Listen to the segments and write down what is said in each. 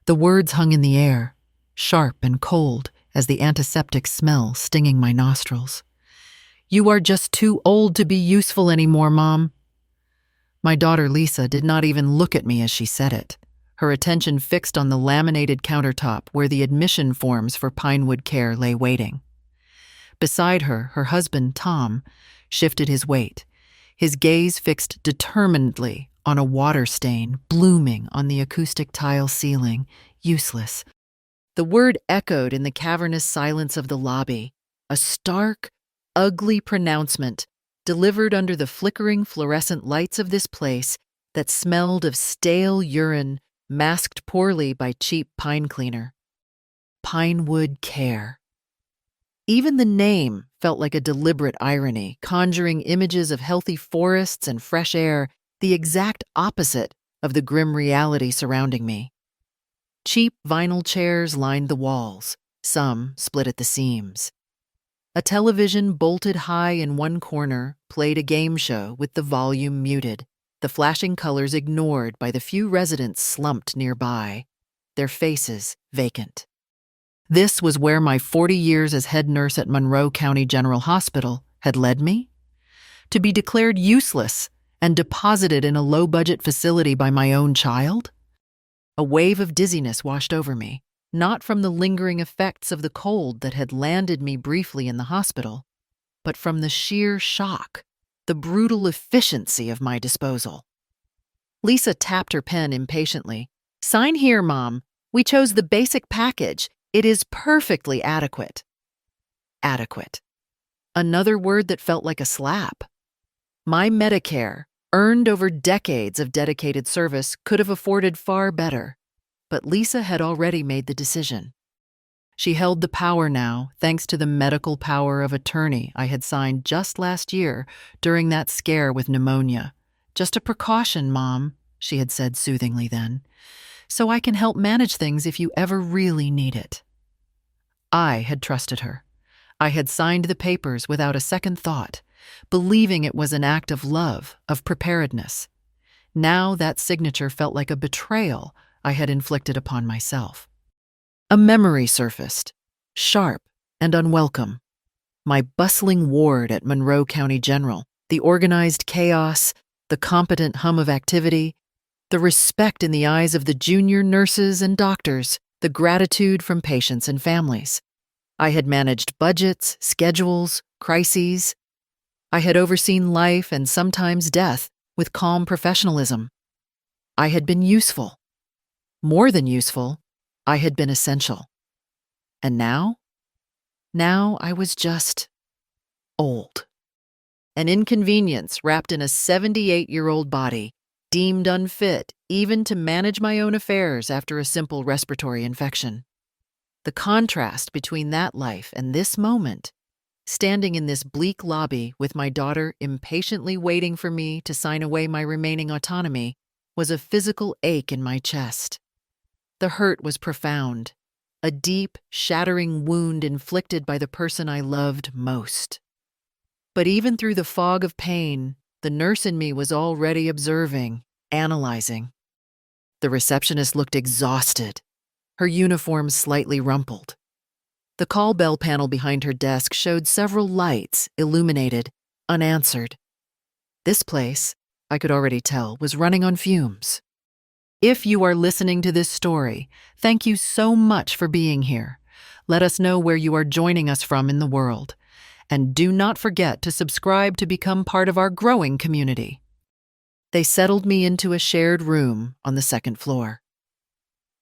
The words hung in the air, sharp and cold as the antiseptic smell stinging my nostrils. "You are just too old to be useful anymore, Mom." My daughter Lisa did not even look at me as she said it, her attention fixed on the laminated countertop where the admission forms for Pinewood Care lay waiting. Beside her, her husband, Tom, shifted his weight, his gaze fixed determinedly on a water stain blooming on the acoustic tile ceiling, useless. The word echoed in the cavernous silence of the lobby, a stark, ugly pronouncement delivered under the flickering fluorescent lights of this place that smelled of stale urine masked poorly by cheap pine cleaner. Pinewood Care. Even the name felt like a deliberate irony, conjuring images of healthy forests and fresh air, the exact opposite of the grim reality surrounding me. Cheap vinyl chairs lined the walls, some split at the seams. A television bolted high in one corner played a game show with the volume muted, the flashing colors ignored by the few residents slumped nearby, their faces vacant. This was where my 40 years as head nurse at Monroe County General Hospital had led me? To be declared useless and deposited in a low-budget facility by my own child? A wave of dizziness washed over me, not from the lingering effects of the cold that had landed me briefly in the hospital, but from the sheer shock, the brutal efficiency of my disposal. Lisa tapped her pen impatiently. "Sign here, Mom. We chose the basic package. It is perfectly adequate." Adequate. Another word that felt like a slap. My Medicare, earned over decades of dedicated service, could have afforded far better, but Lisa had already made the decision. She held the power now, thanks to the medical power of attorney I had signed just last year during that scare with pneumonia. "Just a precaution, Mom," she had said soothingly then, "so I can help manage things if you ever really need it." I had trusted her. I had signed the papers without a second thought, believing it was an act of love, of preparedness. Now that signature felt like a betrayal I had inflicted upon myself. A memory surfaced, sharp and unwelcome. My bustling ward at Monroe County General, the organized chaos, the competent hum of activity, the respect in the eyes of the junior nurses and doctors, the gratitude from patients and families. I had managed budgets, schedules, crises. I had overseen life and sometimes death with calm professionalism. I had been useful. More than useful, I had been essential. And now? Now I was just old. An inconvenience wrapped in a 78-year-old body, deemed unfit even to manage my own affairs after a simple respiratory infection. The contrast between that life and this moment, standing in this bleak lobby with my daughter impatiently waiting for me to sign away my remaining autonomy, was a physical ache in my chest. The hurt was profound, a deep, shattering wound inflicted by the person I loved most. But even through the fog of pain, the nurse in me was already observing, analyzing. The receptionist looked exhausted, her uniform slightly rumpled. The call bell panel behind her desk showed several lights, illuminated, unanswered. This place, I could already tell, was running on fumes. If you are listening to this story, thank you so much for being here. Let us know where you are joining us from in the world. And do not forget to subscribe to become part of our growing community. They settled me into a shared room on the second floor.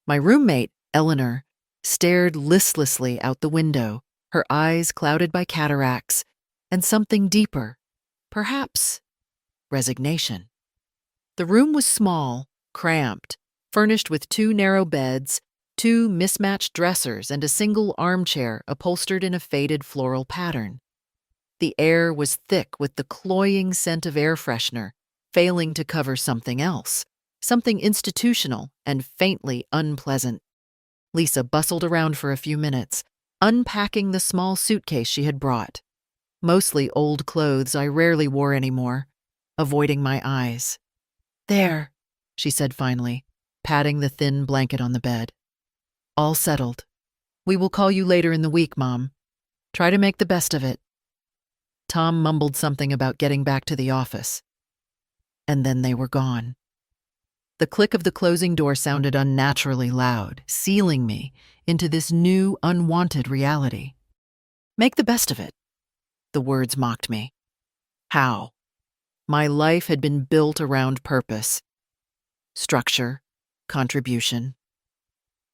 My roommate, Eleanor, stared listlessly out the window, her eyes clouded by cataracts, and something deeper, perhaps resignation. The room was small, cramped, furnished with 2 narrow beds, 2 mismatched dressers, and a single armchair upholstered in a faded floral pattern. The air was thick with the cloying scent of air freshener, failing to cover something else, something institutional and faintly unpleasant. Lisa bustled around for a few minutes, unpacking the small suitcase she had brought. Mostly old clothes I rarely wore anymore, avoiding my eyes. "There," she said finally, patting the thin blanket on the bed. All settled. We will call you later in the week, Mom. Try to make the best of it. Tom mumbled something about getting back to the office. And then they were gone. The click of the closing door sounded unnaturally loud, sealing me into this new, unwanted reality. Make the best of it. The words mocked me. How? My life had been built around purpose, structure, contribution.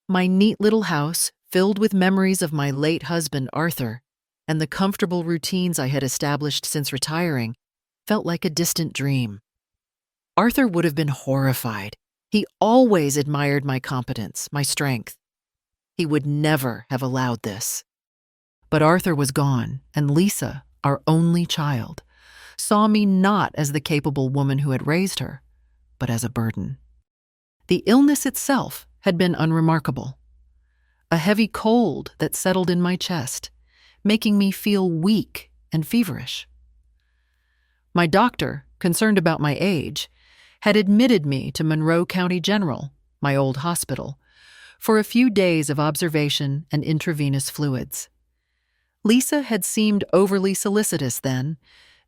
My neat little house, filled with memories of my late husband, Arthur, and the comfortable routines I had established since retiring, felt like a distant dream. Arthur would have been horrified. He always admired my competence, my strength. He would never have allowed this. But Arthur was gone, and Lisa, our only child, saw me not as the capable woman who had raised her, but as a burden. The illness itself had been unremarkable. A heavy cold that settled in my chest, making me feel weak and feverish. My doctor, concerned about my age, had admitted me to Monroe County General, my old hospital, for a few days of observation and intravenous fluids. Lisa had seemed overly solicitous then,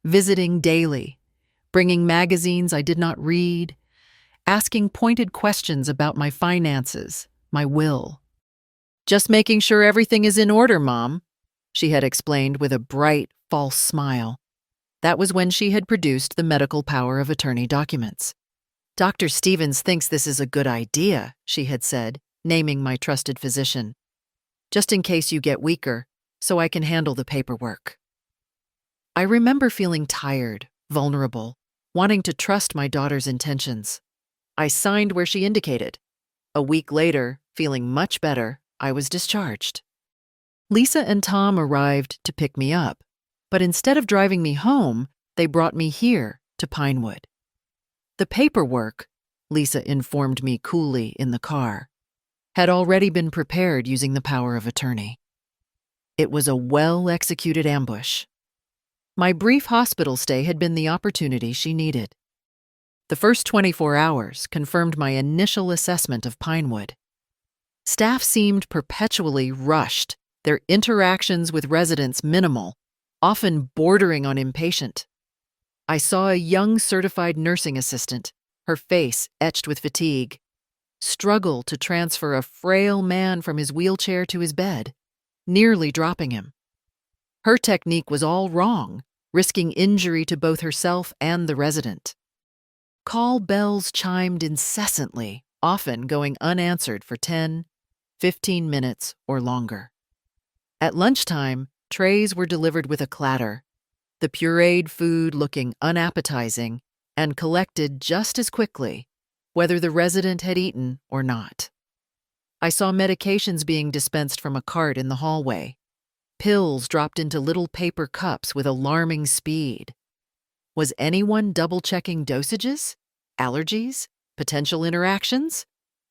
visiting daily, bringing magazines I did not read, asking pointed questions about my finances, my will. Just making sure everything is in order, Mom, she had explained with a bright, false smile. That was when she had produced the medical power of attorney documents. Dr. Stevens thinks this is a good idea, she had said, naming my trusted physician. Just in case you get weaker, so I can handle the paperwork. I remember feeling tired, vulnerable, wanting to trust my daughter's intentions. I signed where she indicated. A week later, feeling much better, I was discharged. Lisa and Tom arrived to pick me up, but instead of driving me home, they brought me here to Pinewood. The paperwork, Lisa informed me coolly in the car, had already been prepared using the power of attorney. It was a well-executed ambush. My brief hospital stay had been the opportunity she needed. The first 24 hours confirmed my initial assessment of Pinewood. Staff seemed perpetually rushed, their interactions with residents minimal, often bordering on impatient. I saw a young certified nursing assistant, her face etched with fatigue, struggle to transfer a frail man from his wheelchair to his bed, nearly dropping him. Her technique was all wrong, risking injury to both herself and the resident. Call bells chimed incessantly, often going unanswered for 10, 15 minutes or longer. At lunchtime, trays were delivered with a clatter, the pureed food looking unappetizing, and collected just as quickly, whether the resident had eaten or not. I saw medications being dispensed from a cart in the hallway, pills dropped into little paper cups with alarming speed. Was anyone double-checking dosages, allergies, potential interactions?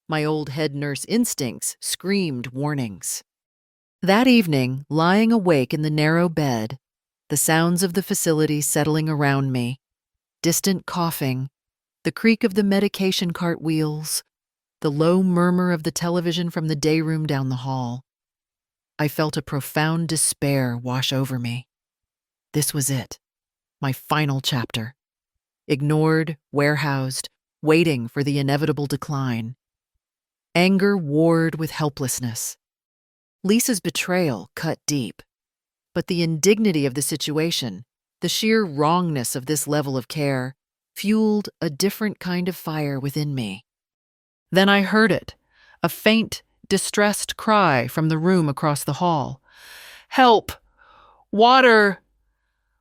My old head nurse instincts screamed warnings. That evening, lying awake in the narrow bed, the sounds of the facility settling around me, distant coughing, the creak of the medication cart wheels, the low murmur of the television from the day room down the hall. I felt a profound despair wash over me. This was it, my final chapter. Ignored, warehoused, waiting for the inevitable decline. Anger warred with helplessness. Lisa's betrayal cut deep. But the indignity of the situation, the sheer wrongness of this level of care, fueled a different kind of fire within me. Then I heard it, a faint, distressed cry from the room across the hall. "Help! Water!"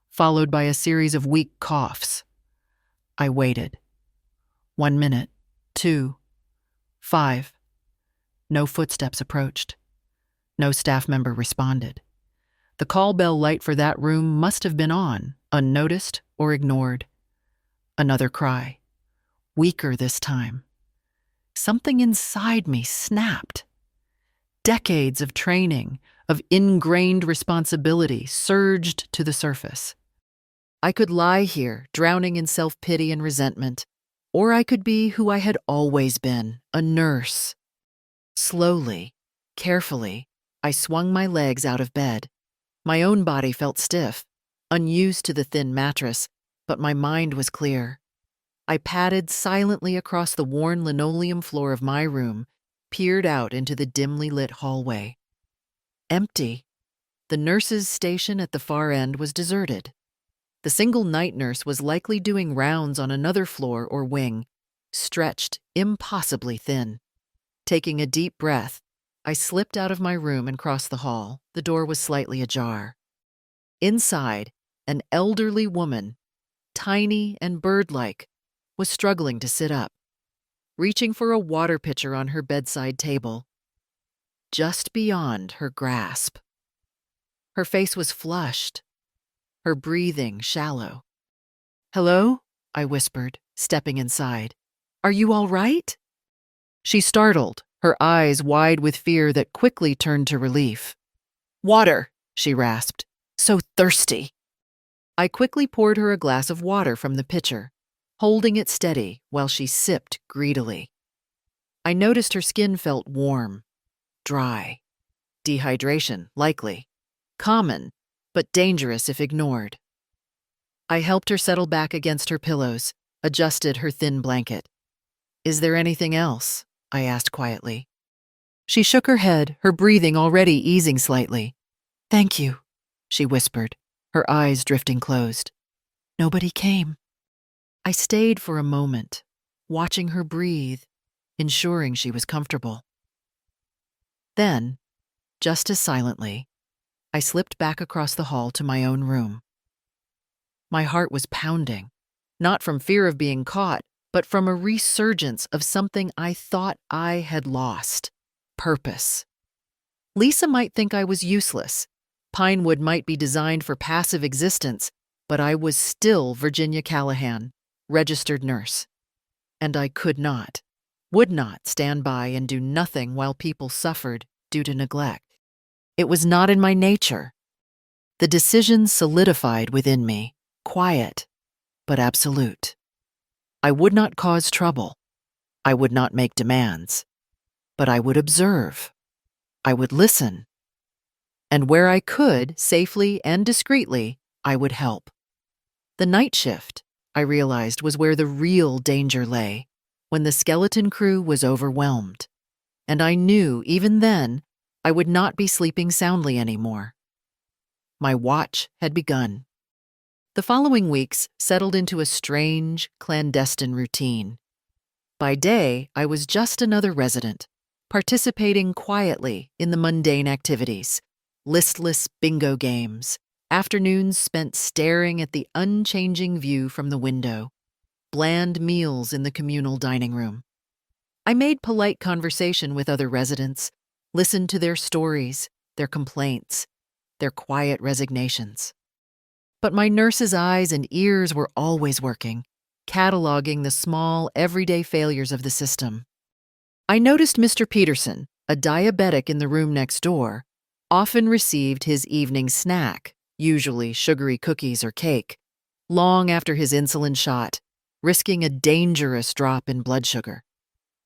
followed by a series of weak coughs. I waited. 1 minute, 2, 5. No footsteps approached. No staff member responded. The call bell light for that room must have been on, unnoticed or ignored. Another cry, weaker this time. Something inside me snapped. Decades of training, of ingrained responsibility surged to the surface. I could lie here, drowning in self-pity and resentment, or I could be who I had always been, a nurse. Slowly, Carefully, I swung my legs out of bed. My own body felt stiff, unused to the thin mattress, but my mind was clear. I padded silently across the worn linoleum floor of my room, peered out into the dimly lit hallway. Empty. The nurse's station at the far end was deserted. The single night nurse was likely doing rounds on another floor or wing, stretched impossibly thin. Taking a deep breath, I slipped out of my room and crossed the hall. The door was slightly ajar. Inside, an elderly woman, tiny and bird-like, was struggling to sit up, reaching for a water pitcher on her bedside table, just beyond her grasp. Her face was flushed, her breathing shallow. "Hello?" I whispered, stepping inside. "Are you all right?" She startled, her eyes wide with fear that quickly turned to relief. "Water," she rasped. "So thirsty." I quickly poured her a glass of water from the pitcher, holding it steady while she sipped greedily. I noticed her skin felt warm, dry. Dehydration, likely. Common, but dangerous if ignored. I helped her settle back against her pillows, adjusted her thin blanket. "Is there anything else?" I asked quietly. She shook her head, her breathing already easing slightly. "Thank you," she whispered, her eyes drifting closed. "Nobody came." I stayed for a moment, watching her breathe, ensuring she was comfortable. Then, just as silently, I slipped back across the hall to my own room. My heart was pounding, not from fear of being caught, but from a resurgence of something I thought I had lost: purpose. Lisa might think I was useless. Pinewood might be designed for passive existence, but I was still Virginia Callahan, registered nurse. And I would not stand by and do nothing while people suffered due to neglect. It was not in my nature. The decision solidified within me, quiet, but absolute. I would not cause trouble. I would not make demands. But I would observe. I would listen. And where I could, safely and discreetly, I would help. The night shift, I realized, was where the real danger lay, when the skeleton crew was overwhelmed. And I knew, even then, I would not be sleeping soundly anymore. My watch had begun. The following weeks settled into a strange, clandestine routine. By day, I was just another resident, participating quietly in the mundane activities: listless bingo games, afternoons spent staring at the unchanging view from the window, bland meals in the communal dining room. I made polite conversation with other residents, listened to their stories, their complaints, their quiet resignations. But my nurse's eyes and ears were always working, cataloging the small, everyday failures of the system. I noticed Mr. Peterson, a diabetic in the room next door, often received his evening snack, usually sugary cookies or cake, long after his insulin shot, risking a dangerous drop in blood sugar.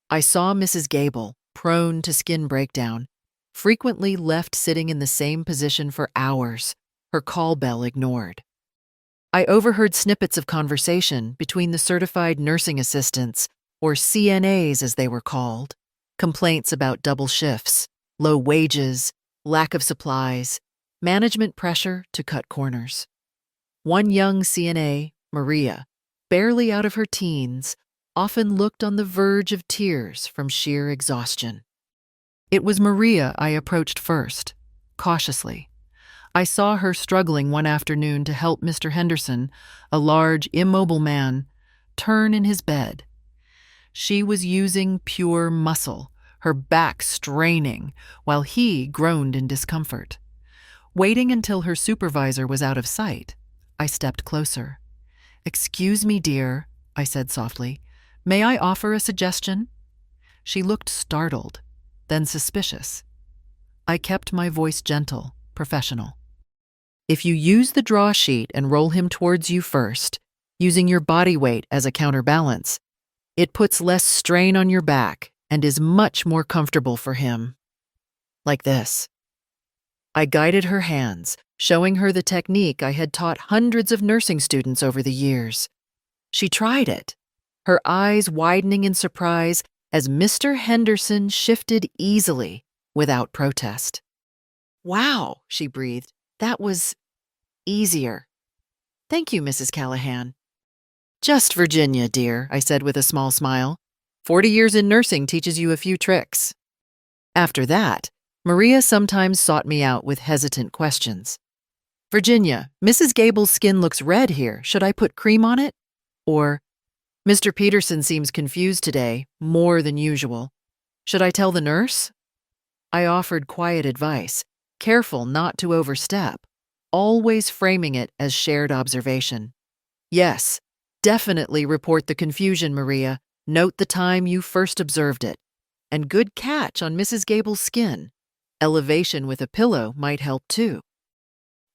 I saw Mrs. Gable, prone to skin breakdown, frequently left sitting in the same position for hours, her call bell ignored. I overheard snippets of conversation between the certified nursing assistants, or CNAs as they were called, complaints about double shifts, low wages, lack of supplies, management pressure to cut corners. One young CNA, Maria, barely out of her teens, often looked on the verge of tears from sheer exhaustion. It was Maria I approached first, cautiously. I saw her struggling one afternoon to help Mr. Henderson, a large, immobile man, turn in his bed. She was using pure muscle, her back straining, while he groaned in discomfort. Waiting until her supervisor was out of sight, I stepped closer. "Excuse me, dear," I said softly. "May I offer a suggestion?" She looked startled, then suspicious. I kept my voice gentle, professional. "If you use the draw sheet and roll him towards you first, using your body weight as a counterbalance, it puts less strain on your back and is much more comfortable for him." like this. I guided her hands, showing her the technique I had taught hundreds of nursing students over the years. She tried it, her eyes widening in surprise as Mr. Henderson shifted easily, without protest. "Wow," she breathed. "That was easier." "Thank you, Mrs. Callahan." "Just Virginia, dear," I said with a small smile. 40 years in nursing teaches you a few tricks." After that, Maria sometimes sought me out with hesitant questions. "Virginia, Mrs. Gable's skin looks red here. Should I put cream on it?" Or, "Mr. Peterson seems confused today, more than usual. Should I tell the nurse?" I offered quiet advice, careful not to overstep, always framing it as shared observation. "Yes, definitely report the confusion, Maria. Note the time you first observed it. And good catch on Mrs. Gable's skin. Elevation with a pillow might help too."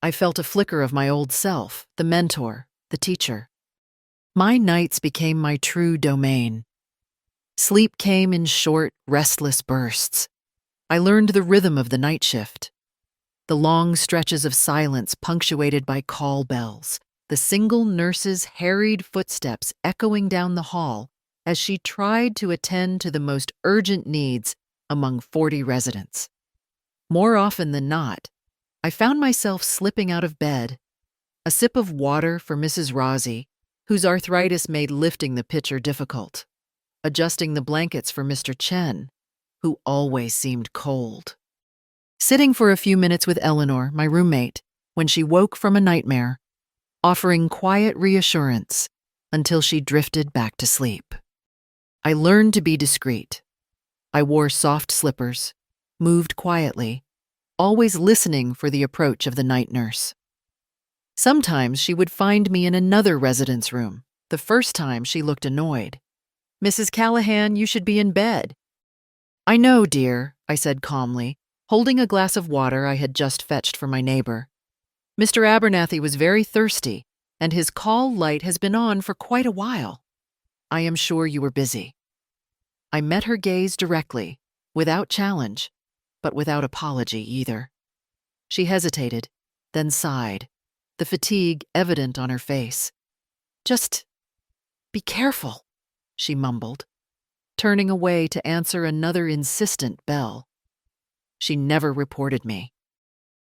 I felt a flicker of my old self, the mentor, the teacher. My nights became my true domain. Sleep came in short, restless bursts. I learned the rhythm of the night shift. The long stretches of silence punctuated by call bells, the single nurse's harried footsteps echoing down the hall as she tried to attend to the most urgent needs among 40 residents. More often than not, I found myself slipping out of bed, a sip of water for Mrs. Rossi, whose arthritis made lifting the pitcher difficult, adjusting the blankets for Mr. Chen, who always seemed cold. Sitting for a few minutes with Eleanor, my roommate, when she woke from a nightmare, offering quiet reassurance until she drifted back to sleep. I learned to be discreet. I wore soft slippers, moved quietly, always listening for the approach of the night nurse. Sometimes she would find me in another resident's room. The first time she looked annoyed. "Mrs. Callahan, you should be in bed." "I know, dear," I said calmly, holding a glass of water I had just fetched for my neighbor. "Mr. Abernathy was very thirsty, and his call light has been on for quite a while. I am sure you were busy." I met her gaze directly, without challenge, but without apology either. She hesitated, then sighed, the fatigue evident on her face. "Just be careful," she mumbled, turning away to answer another insistent bell. She never reported me.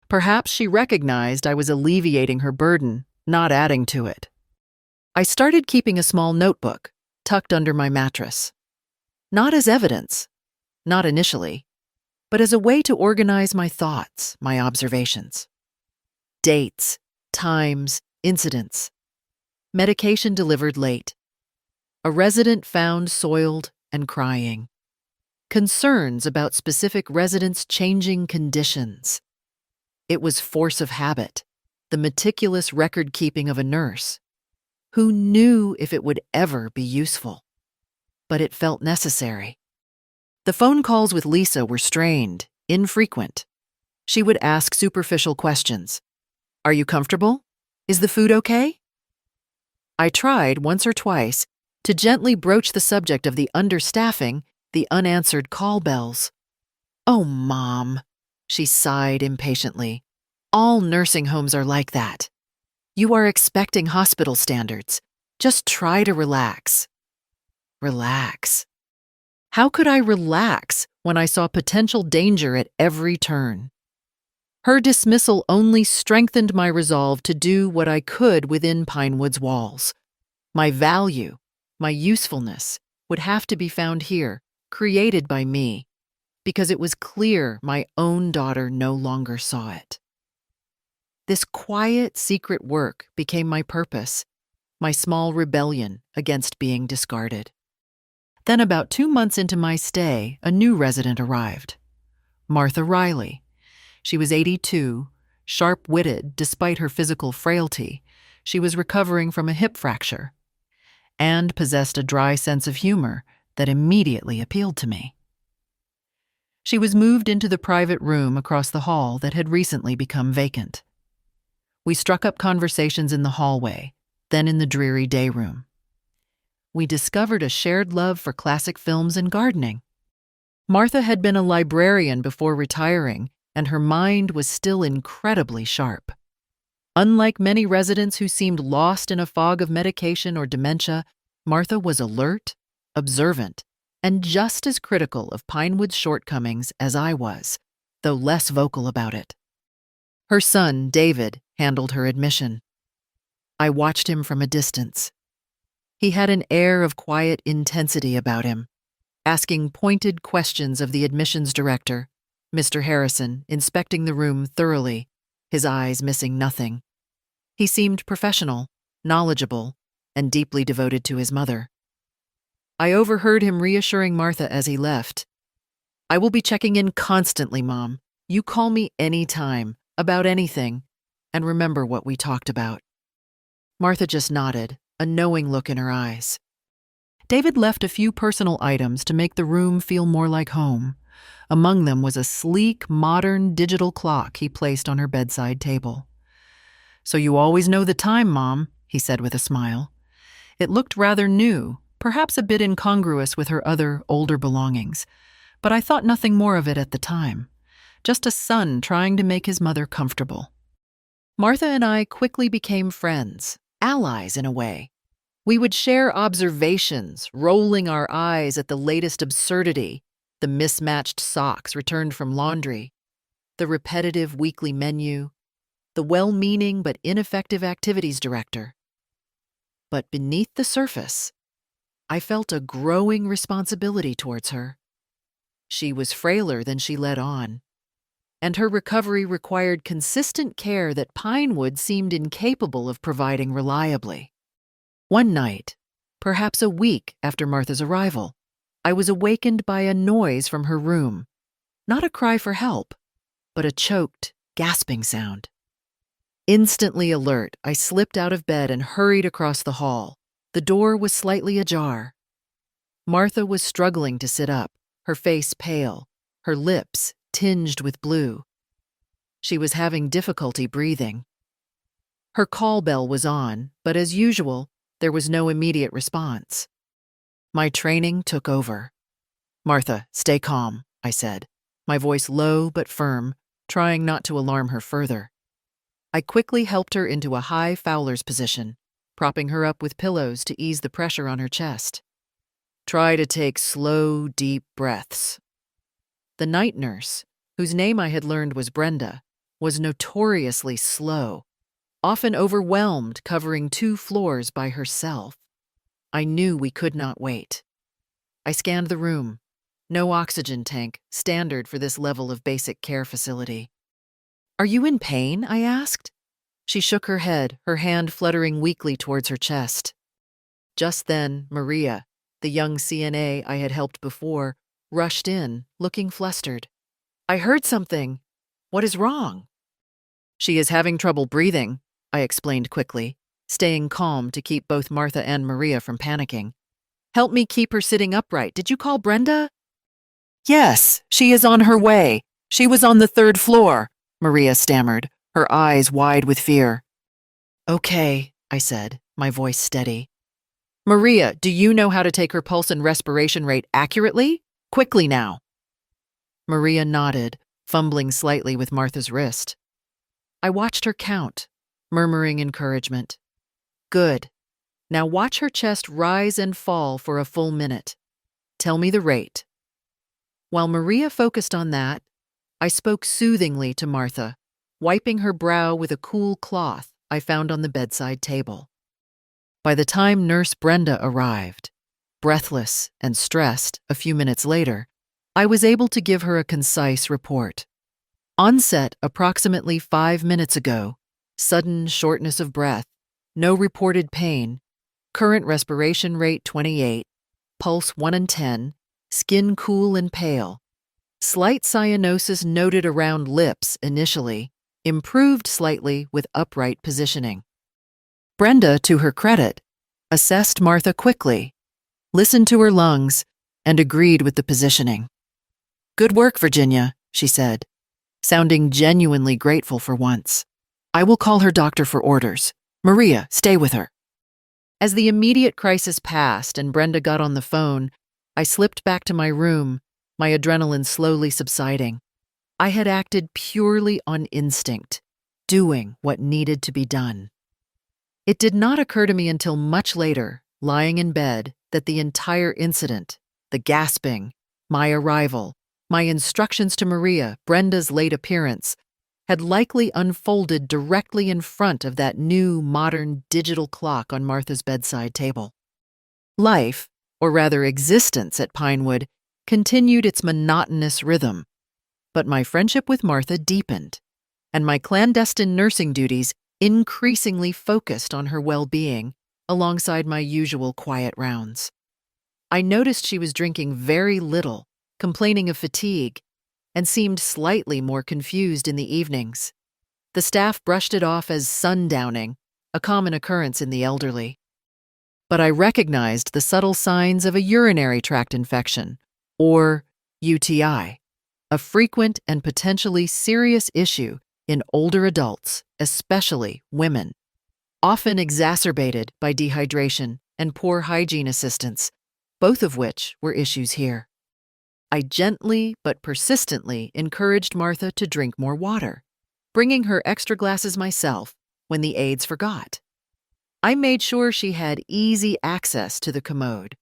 Perhaps she recognized I was alleviating her burden, not adding to it. I started keeping a small notebook, tucked under my mattress. Not as evidence, not initially, but as a way to organize my thoughts, my observations. Dates, times, incidents. Medication delivered late. A resident found soiled and crying. Concerns about specific residents' changing conditions. It was force of habit, the meticulous record-keeping of a nurse. Who knew if it would ever be useful? But it felt necessary. The phone calls with Lisa were strained, infrequent. She would ask superficial questions. "Are you comfortable? Is the food okay?" I tried once or twice to gently broach the subject of the understaffing, the unanswered call bells. "Oh, Mom," she sighed impatiently. "All nursing homes are like that. You are expecting hospital standards. Just try to relax." Relax. How could I relax when I saw potential danger at every turn? Her dismissal only strengthened my resolve to do what I could within Pinewood's walls. My value, my usefulness, would have to be found here, created by me, because it was clear my own daughter no longer saw it. This quiet, secret work became my purpose, my small rebellion against being discarded. Then about 2 months into my stay, a new resident arrived. Martha Riley. She was 82, sharp-witted despite her physical frailty. She was recovering from a hip fracture, and possessed a dry sense of humor that immediately appealed to me. She was moved into the private room across the hall that had recently become vacant. We struck up conversations in the hallway, then in the dreary day room. We discovered a shared love for classic films and gardening. Martha had been a librarian before retiring, and her mind was still incredibly sharp. Unlike many residents who seemed lost in a fog of medication or dementia, Martha was alert, observant, and just as critical of Pinewood's shortcomings as I was, though less vocal about it. Her son, David, handled her admission. I watched him from a distance. He had an air of quiet intensity about him, asking pointed questions of the admissions director, Mr. Harrison, inspecting the room thoroughly, his eyes missing nothing. He seemed professional, knowledgeable, and deeply devoted to his mother. I overheard him reassuring Martha as he left. "I will be checking in constantly, Mom. You call me any time, about anything, and remember what we talked about." Martha just nodded, a knowing look in her eyes. David left a few personal items to make the room feel more like home. Among them was a sleek, modern digital clock he placed on her bedside table. "So you always know the time, Mom," he said with a smile. It looked rather new, perhaps a bit incongruous with her other, older belongings, but I thought nothing more of it at the time. Just a son trying to make his mother comfortable. Martha and I quickly became friends, allies in a way. We would share observations, rolling our eyes at the latest absurdity, the mismatched socks returned from laundry, the repetitive weekly menu, the well-meaning but ineffective activities director. But beneath the surface, I felt a growing responsibility towards her. She was frailer than she let on, and her recovery required consistent care that Pinewood seemed incapable of providing reliably. One night, perhaps a week after Martha's arrival, I was awakened by a noise from her room. Not a cry for help, but a choked, gasping sound. Instantly alert, I slipped out of bed and hurried across the hall. The door was slightly ajar. Martha was struggling to sit up, her face pale, her lips tinged with blue. She was having difficulty breathing. Her call bell was on, but as usual, there was no immediate response. My training took over. "Martha, stay calm," I said, my voice low but firm, trying not to alarm her further. I quickly helped her into a high Fowler's position, propping her up with pillows to ease the pressure on her chest. "Try to take slow, deep breaths." The night nurse, whose name I had learned was Brenda, was notoriously slow, often overwhelmed, covering 2 floors by herself. I knew we could not wait. I scanned the room. No oxygen tank, standard for this level of basic care facility. "Are you in pain?" I asked. She shook her head, her hand fluttering weakly towards her chest. Just then, Maria, the young CNA I had helped before, rushed in, looking flustered. "I heard something. What is wrong?" "She is having trouble breathing," I explained quickly, staying calm to keep both Martha and Maria from panicking. "Help me keep her sitting upright. Did you call Brenda?" "Yes, she is on her way. She was on the 3rd floor," Maria stammered, her eyes wide with fear. "Okay," I said, my voice steady. "Maria, do you know how to take her pulse and respiration rate accurately? Quickly now." Maria nodded, fumbling slightly with Martha's wrist. I watched her count, murmuring encouragement. "Good. Now watch her chest rise and fall for a full minute. Tell me the rate." While Maria focused on that, I spoke soothingly to Martha, wiping her brow with a cool cloth I found on the bedside table. By the time Nurse Brenda arrived, breathless and stressed a few minutes later, I was able to give her a concise report. Onset approximately 5 minutes ago, sudden shortness of breath, no reported pain, current respiration rate 28, pulse 1 in 10, skin cool and pale. Slight cyanosis noted around lips initially, improved slightly with upright positioning. Brenda, to her credit, assessed Martha quickly, listened to her lungs, and agreed with the positioning. "Good work, Virginia," she said, sounding genuinely grateful for once. "I will call her doctor for orders. Maria, stay with her." As the immediate crisis passed and Brenda got on the phone, I slipped back to my room, my adrenaline slowly subsiding. I had acted purely on instinct, doing what needed to be done. It did not occur to me until much later, lying in bed, that the entire incident, the gasping, my arrival, my instructions to Maria, Brenda's late appearance, had likely unfolded directly in front of that new, modern digital clock on Martha's bedside table. Life, or rather existence at Pinewood, continued its monotonous rhythm, but my friendship with Martha deepened, and my clandestine nursing duties increasingly focused on her well-being alongside my usual quiet rounds. I noticed she was drinking very little, complaining of fatigue, and seemed slightly more confused in the evenings. The staff brushed it off as sundowning, a common occurrence in the elderly. But I recognized the subtle signs of a urinary tract infection, or UTI, a frequent and potentially serious issue in older adults, especially women, often exacerbated by dehydration and poor hygiene assistance, both of which were issues here. I gently but persistently encouraged Martha to drink more water, bringing her extra glasses myself when the aides forgot. I made sure she had easy access to the commode,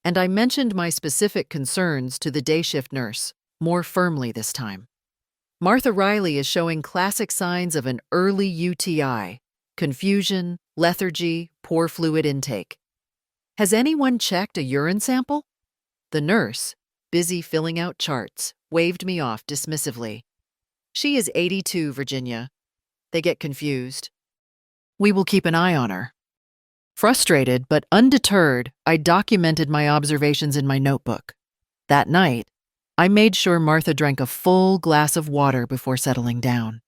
and I mentioned my specific concerns to the day shift nurse more firmly this time. Martha Riley is showing classic signs of an early UTI, confusion, lethargy, poor fluid intake. Has anyone checked a urine sample? The nurse, busy filling out charts, waved me off dismissively. She is 82, Virginia. They get confused. We will keep an eye on her. Frustrated but undeterred, I documented my observations in my notebook. That night, I made sure Martha drank a full glass of water before settling down.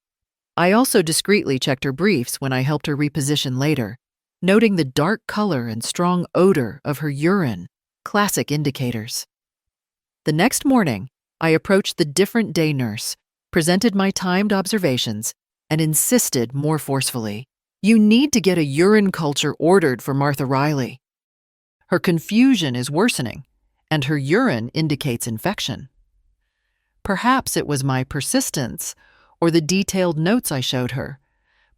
I also discreetly checked her briefs when I helped her reposition later, noting the dark color and strong odor of her urine, classic indicators. The next morning, I approached the different day nurse, presented my timed observations, and insisted more forcefully, "You need to get a urine culture ordered for Martha Riley. Her confusion is worsening, and her urine indicates infection." Perhaps it was my persistence or the detailed notes I showed her,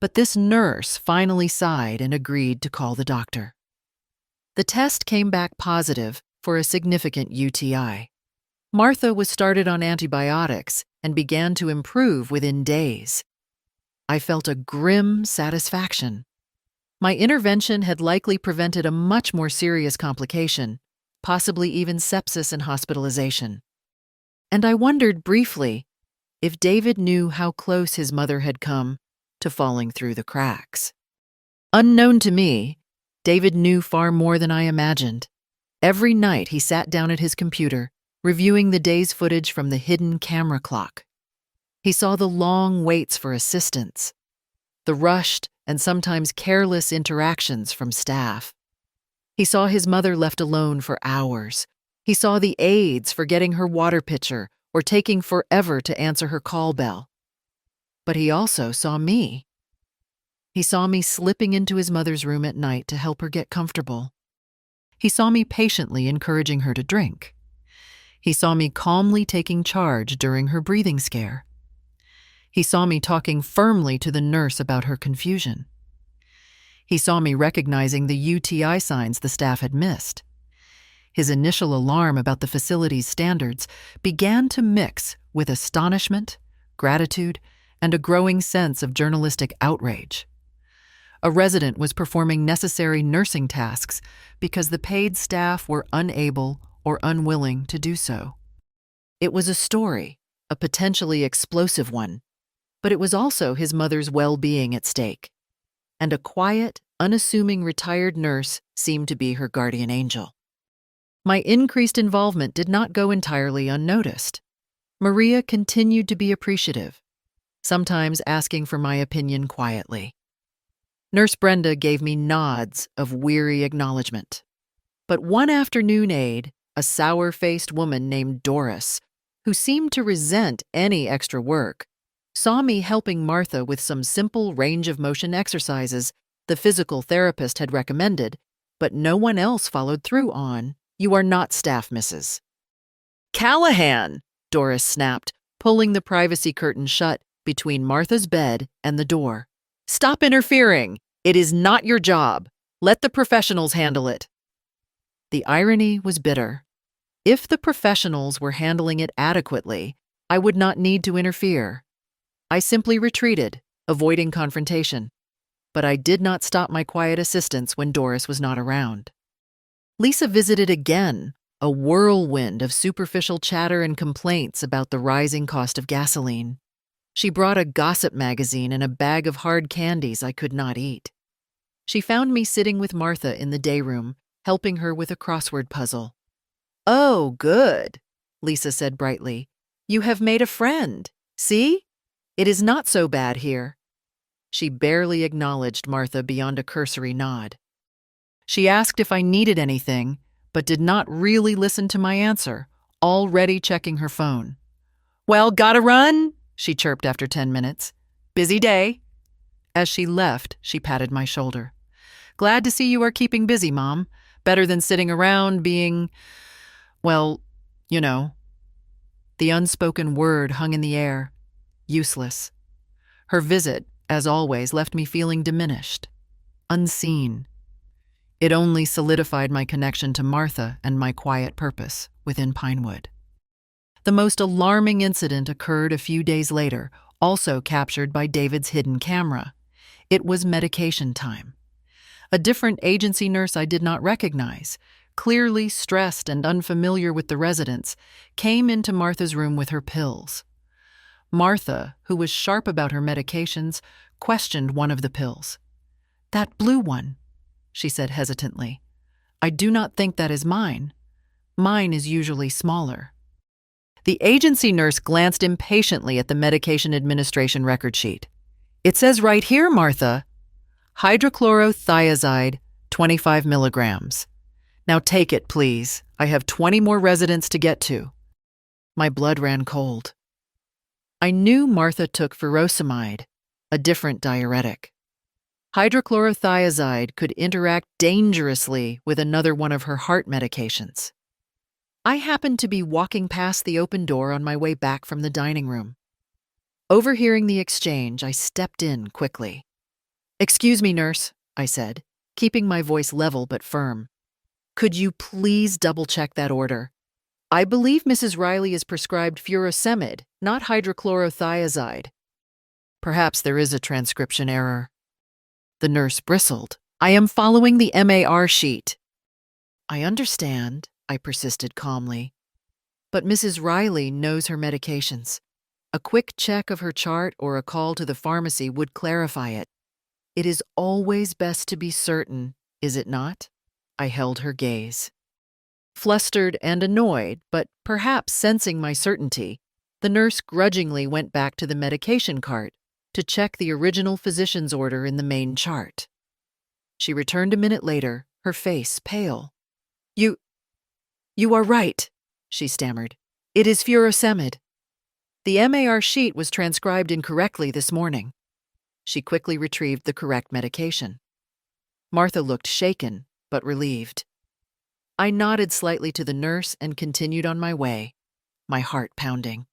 but this nurse finally sighed and agreed to call the doctor. The test came back positive for a significant UTI. Martha was started on antibiotics and began to improve within days. I felt a grim satisfaction. My intervention had likely prevented a much more serious complication, possibly even sepsis and hospitalization. And I wondered briefly if David knew how close his mother had come to falling through the cracks. Unknown to me, David knew far more than I imagined. Every night he sat down at his computer, reviewing the day's footage from the hidden camera clock. He saw the long waits for assistance, the rushed and sometimes careless interactions from staff. He saw his mother left alone for hours. He saw the aides forgetting her water pitcher or taking forever to answer her call bell. But he also saw me. He saw me slipping into his mother's room at night to help her get comfortable. He saw me patiently encouraging her to drink. He saw me calmly taking charge during her breathing scare. He saw me talking firmly to the nurse about her confusion. He saw me recognizing the UTI signs the staff had missed. His initial alarm about the facility's standards began to mix with astonishment, gratitude, and a growing sense of journalistic outrage. A resident was performing necessary nursing tasks because the paid staff were unable or unwilling to do so. It was a story, a potentially explosive one, but it was also his mother's well-being at stake. And a quiet, unassuming retired nurse seemed to be her guardian angel. My increased involvement did not go entirely unnoticed. Maria continued to be appreciative, sometimes asking for my opinion quietly. Nurse Brenda gave me nods of weary acknowledgement. But one afternoon aide, a sour-faced woman named Doris, who seemed to resent any extra work, saw me helping Martha with some simple range-of-motion exercises the physical therapist had recommended, but no one else followed through on. "You are not staff, Mrs." Callahan, Doris snapped, pulling the privacy curtain shut between Martha's bed and the door. Stop interfering. It is not your job. Let the professionals handle it. The irony was bitter. If the professionals were handling it adequately, I would not need to interfere. I simply retreated, avoiding confrontation. But I did not stop my quiet assistance when Doris was not around. Lisa visited again, a whirlwind of superficial chatter and complaints about the rising cost of gasoline. She brought a gossip magazine and a bag of hard candies I could not eat. She found me sitting with Martha in the day room, helping her with a crossword puzzle. "Oh, good," Lisa said brightly. "You have made a friend. See? It is not so bad here." She barely acknowledged Martha beyond a cursory nod. She asked if I needed anything, but did not really listen to my answer, already checking her phone. "Well, gotta run," she chirped after 10 minutes. "Busy day." As she left, she patted my shoulder. "Glad to see you are keeping busy, Mom. Better than sitting around being, well, you know." The unspoken word hung in the air. Useless. Her visit, as always, left me feeling diminished, unseen. It only solidified my connection to Martha and my quiet purpose within Pinewood. The most alarming incident occurred a few days later, also captured by David's hidden camera. It was medication time. A different agency nurse I did not recognize, clearly stressed and unfamiliar with the residents, came into Martha's room with her pills. Martha, who was sharp about her medications, questioned one of the pills. "That blue one," she said hesitantly. "I do not think that is mine. Mine is usually smaller." The agency nurse glanced impatiently at the medication administration record sheet. "It says right here, Martha, hydrochlorothiazide, 25 milligrams. Now take it, please. I have 20 more residents to get to." My blood ran cold. I knew Martha took furosemide, a different diuretic. Hydrochlorothiazide could interact dangerously with another one of her heart medications. I happened to be walking past the open door on my way back from the dining room. Overhearing the exchange, I stepped in quickly. "Excuse me, nurse," I said, keeping my voice level but firm. "Could you please double-check that order? I believe Mrs. Riley is prescribed furosemide, not hydrochlorothiazide." "Perhaps there is a transcription error." The nurse bristled. "I am following the MAR sheet." "I understand," I persisted calmly. "But Mrs. Riley knows her medications. A quick check of her chart or a call to the pharmacy would clarify it. It is always best to be certain, is it not?" I held her gaze. Flustered and annoyed, but perhaps sensing my certainty, the nurse grudgingly went back to the medication cart to check the original physician's order in the main chart. She returned a minute later, her face pale. You are right," she stammered. "It is furosemide. The MAR sheet was transcribed incorrectly this morning." She quickly retrieved the correct medication. Martha looked shaken, but relieved. I nodded slightly to the nurse and continued on my way, my heart pounding.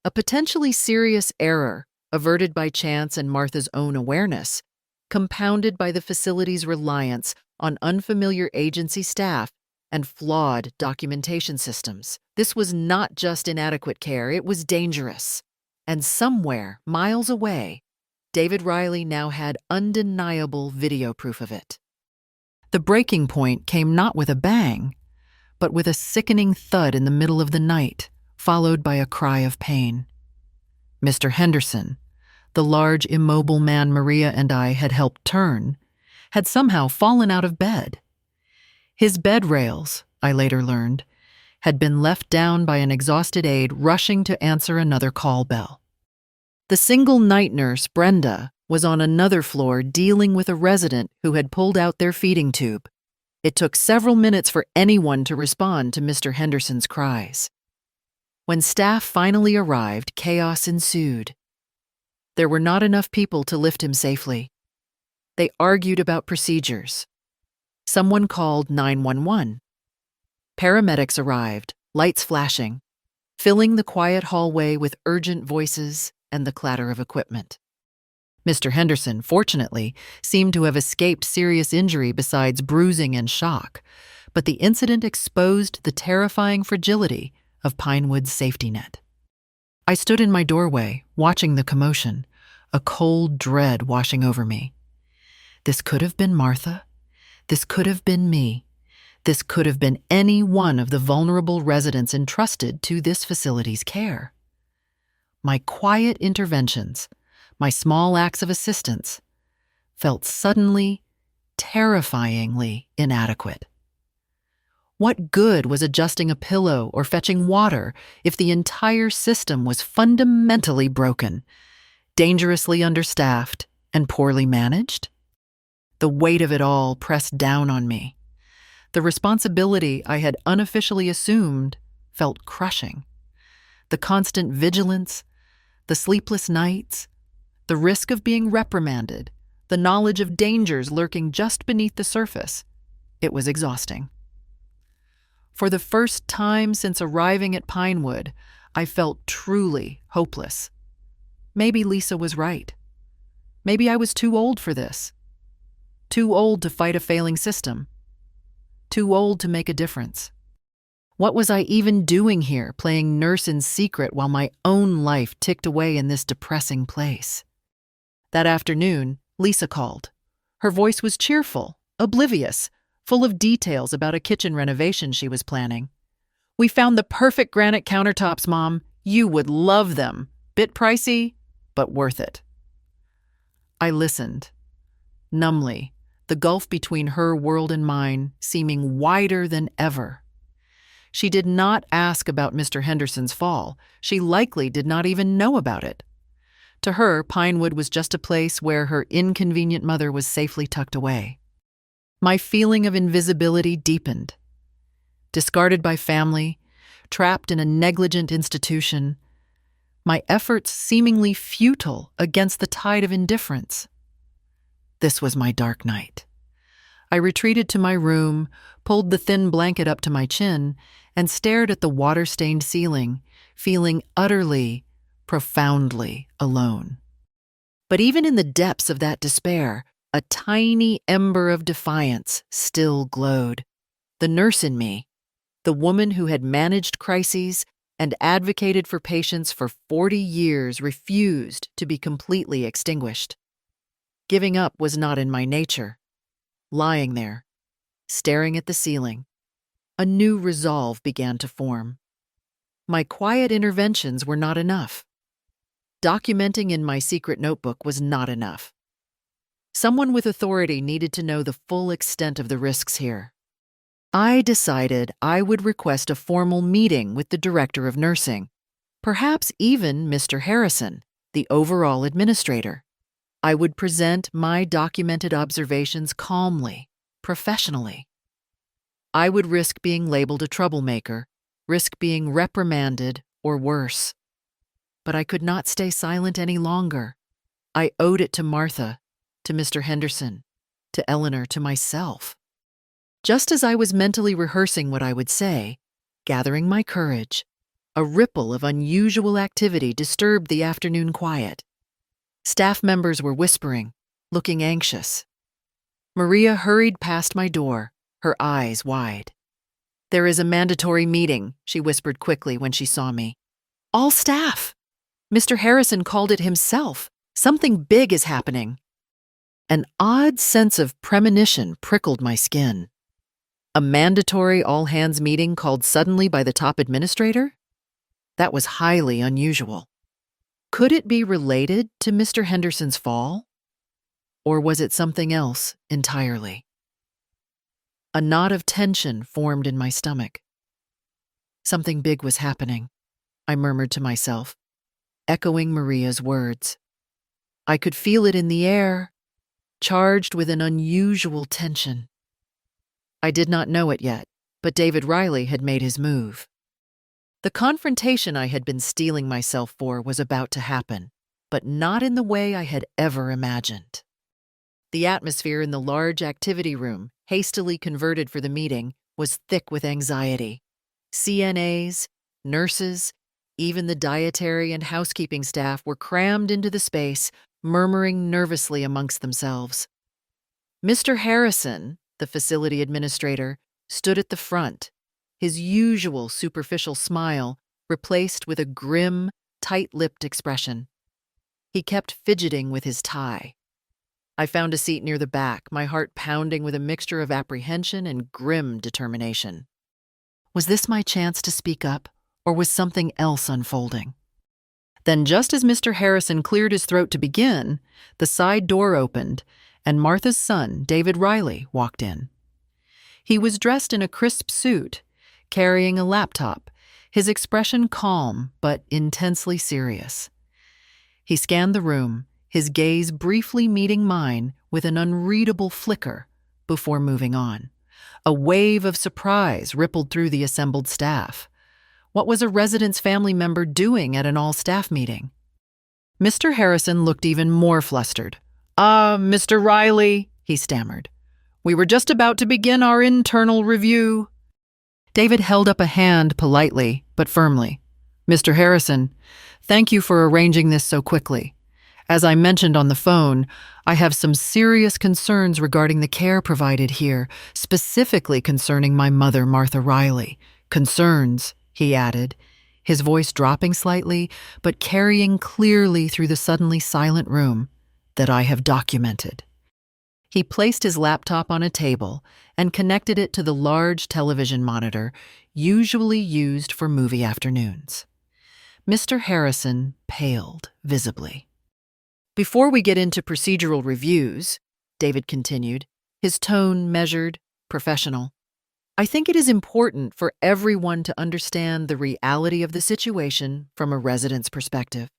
A potentially serious error, averted by chance and Martha's own awareness, compounded by the facility's reliance on unfamiliar agency staff and flawed documentation systems. This was not just inadequate care, it was dangerous. And somewhere, miles away, David Riley now had undeniable video proof of it. The breaking point came not with a bang, but with a sickening thud in the middle of the night, followed by a cry of pain. Mr. Henderson, the large, immobile man Maria and I had helped turn, had somehow fallen out of bed. His bed rails, I later learned, had been left down by an exhausted aide rushing to answer another call bell. The single night nurse, Brenda, was on another floor dealing with a resident who had pulled out their feeding tube. It took several minutes for anyone to respond to Mr. Henderson's cries. When staff finally arrived, chaos ensued. There were not enough people to lift him safely. They argued about procedures. Someone called 911. Paramedics arrived, lights flashing, filling the quiet hallway with urgent voices and the clatter of equipment. Mr. Henderson, fortunately, seemed to have escaped serious injury besides bruising and shock, but the incident exposed the terrifying fragility of Pinewood's safety net. I stood in my doorway, watching the commotion, a cold dread washing over me. This could have been Martha. This could have been me. This could have been any one of the vulnerable residents entrusted to this facility's care. My quiet interventions, my small acts of assistance, felt suddenly, terrifyingly inadequate. What good was adjusting a pillow or fetching water if the entire system was fundamentally broken, dangerously understaffed, and poorly managed? The weight of it all pressed down on me. The responsibility I had unofficially assumed felt crushing. The constant vigilance, the sleepless nights, the risk of being reprimanded, the knowledge of dangers lurking just beneath the surface. It was exhausting. For the first time since arriving at Pinewood, I felt truly hopeless. Maybe Lisa was right. Maybe I was too old for this. Too old to fight a failing system. Too old to make a difference. What was I even doing here, playing nurse in secret while my own life ticked away in this depressing place? That afternoon, Lisa called. Her voice was cheerful, oblivious, full of details about a kitchen renovation she was planning. "We found the perfect granite countertops, Mom. You would love them. Bit pricey, but worth it." I listened, numbly, the gulf between her world and mine seeming wider than ever. She did not ask about Mr. Henderson's fall. She likely did not even know about it. To her, Pinewood was just a place where her inconvenient mother was safely tucked away. My feeling of invisibility deepened. Discarded by family, trapped in a negligent institution, my efforts seemingly futile against the tide of indifference. This was my dark night. I retreated to my room, pulled the thin blanket up to my chin, and stared at the water-stained ceiling, feeling utterly, profoundly alone. But even in the depths of that despair, a tiny ember of defiance still glowed. The nurse in me, the woman who had managed crises and advocated for patients for 40 years, refused to be completely extinguished. Giving up was not in my nature. Lying there, staring at the ceiling, a new resolve began to form. My quiet interventions were not enough. Documenting in my secret notebook was not enough. Someone with authority needed to know the full extent of the risks here. I decided I would request a formal meeting with the director of nursing, perhaps even Mr. Harrison, the overall administrator. I would present my documented observations calmly, professionally. I would risk being labeled a troublemaker, risk being reprimanded, or worse. But I could not stay silent any longer. I owed it to Martha, to Mr. Henderson, to Eleanor, to myself. Just as I was mentally rehearsing what I would say, gathering my courage, a ripple of unusual activity disturbed the afternoon quiet. Staff members were whispering, looking anxious. Maria hurried past my door, her eyes wide. "There is a mandatory meeting," she whispered quickly when she saw me. "All staff! Mr. Harrison called it himself. Something big is happening." An odd sense of premonition prickled my skin. A mandatory all-hands meeting called suddenly by the top administrator? That was highly unusual. Could it be related to Mr. Henderson's fall? Or was it something else entirely? A knot of tension formed in my stomach. Something big was happening, I murmured to myself, echoing Maria's words. I could feel it in the air, charged with an unusual tension. I did not know it yet, but David Riley had made his move. The confrontation I had been steeling myself for was about to happen, but not in the way I had ever imagined. The atmosphere in the large activity room, hastily converted for the meeting, was thick with anxiety. CNAs, nurses, even the dietary and housekeeping staff were crammed into the space, murmuring nervously amongst themselves. Mr. Harrison, the facility administrator, stood at the front, his usual superficial smile replaced with a grim, tight-lipped expression. He kept fidgeting with his tie. I found a seat near the back, my heart pounding with a mixture of apprehension and grim determination. Was this my chance to speak up, or was something else unfolding? Then, just as Mr. Harrison cleared his throat to begin, the side door opened, and Martha's son, David Riley, walked in. He was dressed in a crisp suit, carrying a laptop, his expression calm but intensely serious. He scanned the room, his gaze briefly meeting mine with an unreadable flicker before moving on. A wave of surprise rippled through the assembled staff. What was a resident's family member doing at an all-staff meeting? Mr. Harrison looked even more flustered. Mr. Riley," he stammered. "We were just about to begin our internal review." David held up a hand politely but firmly. "Mr. Harrison, thank you for arranging this so quickly. As I mentioned on the phone, I have some serious concerns regarding the care provided here, specifically concerning my mother, Martha Riley. Concerns," he added, his voice dropping slightly, but carrying clearly through the suddenly silent room, "that I have documented." He placed his laptop on a table and connected it to the large television monitor usually used for movie afternoons. Mr. Harrison paled visibly. "Before we get into procedural reviews," David continued, his tone measured, professional, "I think it is important for everyone to understand the reality of the situation from a resident's perspective.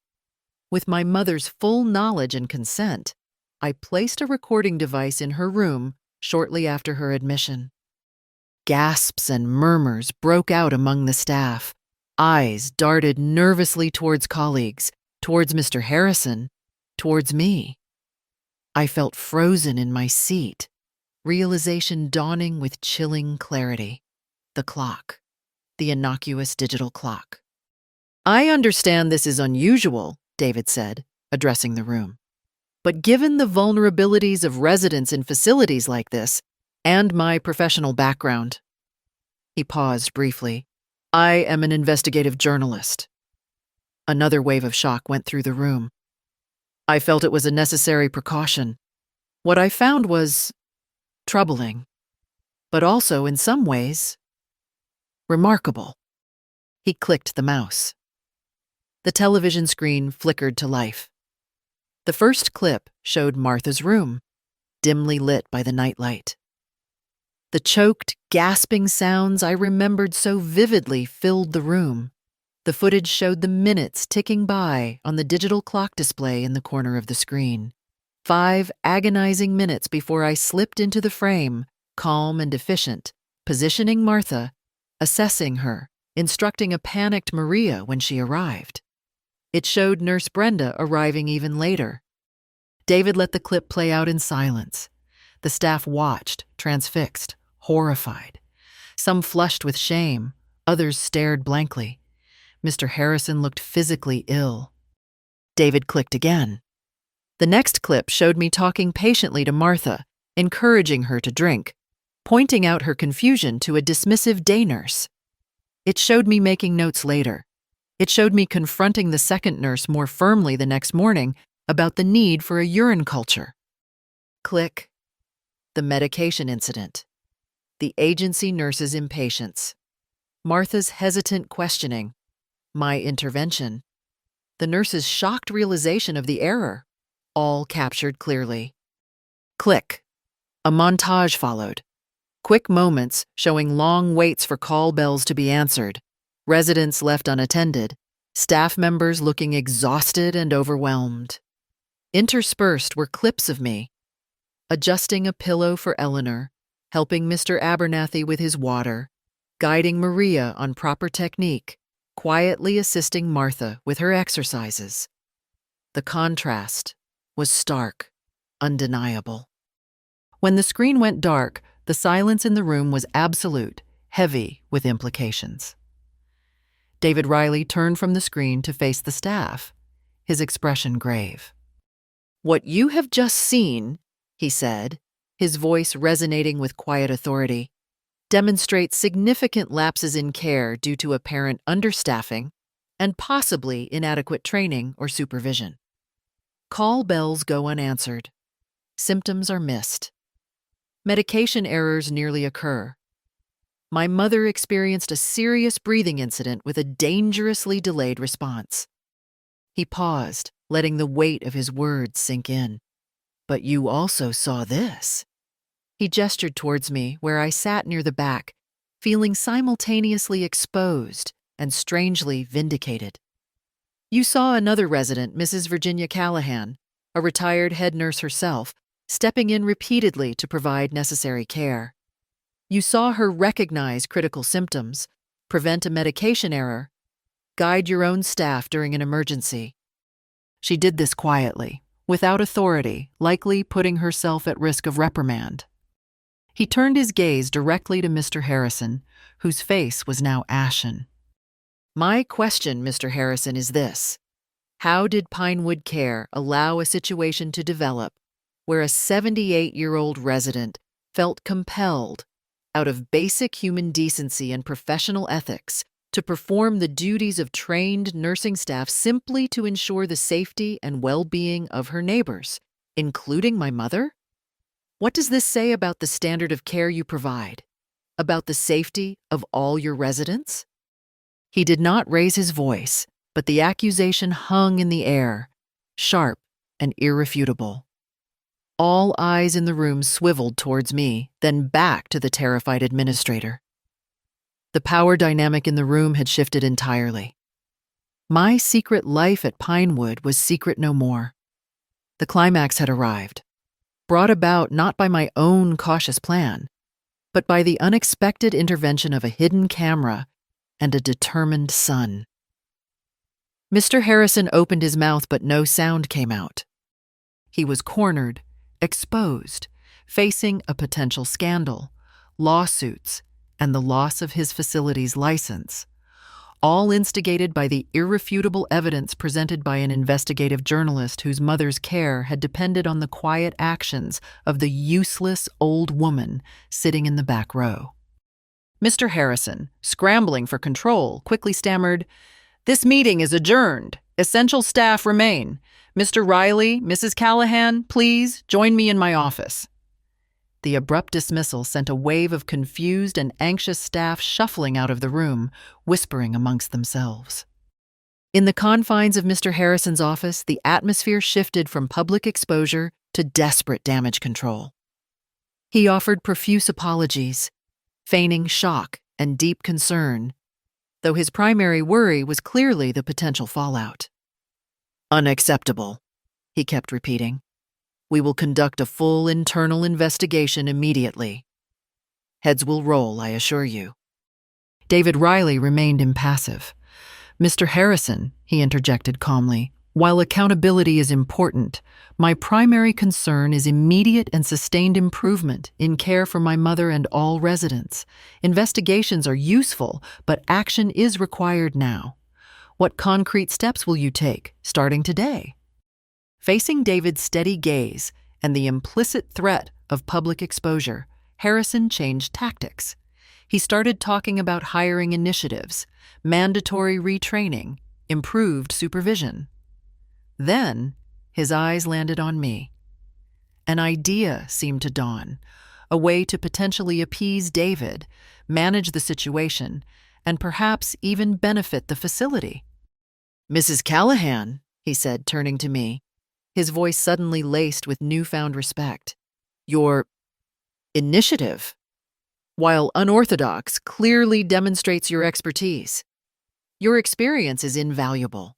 With my mother's full knowledge and consent, I placed a recording device in her room shortly after her admission." Gasps and murmurs broke out among the staff. Eyes darted nervously towards colleagues, towards Mr. Harrison, towards me. I felt frozen in my seat, realization dawning with chilling clarity. The clock. The innocuous digital clock. "I understand this is unusual," David said, addressing the room. "But given the vulnerabilities of residents in facilities like this, and my professional background," he paused briefly, "I am an investigative journalist." Another wave of shock went through the room. I felt it was a necessary precaution. What I found was troubling, but also, in some ways, remarkable. He clicked the mouse. The television screen flickered to life. The first clip showed Martha's room, dimly lit by the nightlight. The choked, gasping sounds I remembered so vividly filled the room. The footage showed the minutes ticking by on the digital clock display in the corner of the screen. 5 agonizing minutes before I slipped into the frame, calm and efficient, positioning Martha, assessing her, instructing a panicked Maria when she arrived. It showed Nurse Brenda arriving even later. David let the clip play out in silence. The staff watched, transfixed, horrified. Some flushed with shame, others stared blankly. Mr. Harrison looked physically ill. David clicked again. The next clip showed me talking patiently to Martha, encouraging her to drink, pointing out her confusion to a dismissive day nurse. It showed me making notes later. It showed me confronting the second nurse more firmly the next morning about the need for a urine culture. Click. The medication incident. The agency nurse's impatience. Martha's hesitant questioning. My intervention. The nurse's shocked realization of the error. All captured clearly. Click. A montage followed. Quick moments showing long waits for call bells to be answered. Residents left unattended. Staff members looking exhausted and overwhelmed. Interspersed were clips of me. Adjusting a pillow for Eleanor, helping Mr. Abernathy with his water, guiding Maria on proper technique, quietly assisting Martha with her exercises. The contrast was stark, undeniable. When the screen went dark, the silence in the room was absolute, heavy with implications. David Riley turned from the screen to face the staff, his expression grave. "What you have just seen," he said, his voice resonating with quiet authority, "demonstrates significant lapses in care due to apparent understaffing and possibly inadequate training or supervision. Call bells go unanswered. Symptoms are missed. Medication errors nearly occur. My mother experienced a serious breathing incident with a dangerously delayed response." He paused, letting the weight of his words sink in. "But you also saw this." He gestured towards me, where I sat near the back, feeling simultaneously exposed and strangely vindicated. "You saw another resident, Mrs. Virginia Callahan, a retired head nurse herself, stepping in repeatedly to provide necessary care. You saw her recognize critical symptoms, prevent a medication error, guide your own staff during an emergency. She did this quietly, without authority, likely putting herself at risk of reprimand." He turned his gaze directly to Mr. Harrison, whose face was now ashen. "My question, Mr. Harrison, is this. How did Pinewood Care allow a situation to develop where a 78-year-old resident felt compelled, out of basic human decency and professional ethics, to perform the duties of trained nursing staff simply to ensure the safety and well-being of her neighbors, including my mother? What does this say about the standard of care you provide? About the safety of all your residents?" He did not raise his voice, but the accusation hung in the air, sharp and irrefutable. All eyes in the room swiveled towards me, then back to the terrified administrator. The power dynamic in the room had shifted entirely. My secret life at Pinewood was secret no more. The climax had arrived, brought about not by my own cautious plan, but by the unexpected intervention of a hidden camera and a determined son. Mr. Harrison opened his mouth, but no sound came out. He was cornered, exposed, facing a potential scandal, lawsuits, and the loss of his facility's license, all instigated by the irrefutable evidence presented by an investigative journalist whose mother's care had depended on the quiet actions of the useless old woman sitting in the back row. Mr. Harrison, scrambling for control, quickly stammered, "This meeting is adjourned. Essential staff remain. Mr. Riley, Mrs. Callahan, please join me in my office." The abrupt dismissal sent a wave of confused and anxious staff shuffling out of the room, whispering amongst themselves. In the confines of Mr. Harrison's office, the atmosphere shifted from public exposure to desperate damage control. He offered profuse apologies, feigning shock and deep concern, though his primary worry was clearly the potential fallout. "Unacceptable," he kept repeating. "We will conduct a full internal investigation immediately. Heads will roll, I assure you." David Riley remained impassive. "Mr. Harrison," he interjected calmly, "while accountability is important, my primary concern is immediate and sustained improvement in care for my mother and all residents. Investigations are useful, but action is required now. What concrete steps will you take, starting today?" Facing David's steady gaze and the implicit threat of public exposure, Harrison changed tactics. He started talking about hiring initiatives, mandatory retraining, improved supervision. Then, his eyes landed on me. An idea seemed to dawn, a way to potentially appease David, manage the situation, and perhaps even benefit the facility. "Mrs. Callahan," he said, turning to me, his voice suddenly laced with newfound respect. "Your initiative, while unorthodox, clearly demonstrates your expertise. Your experience is invaluable.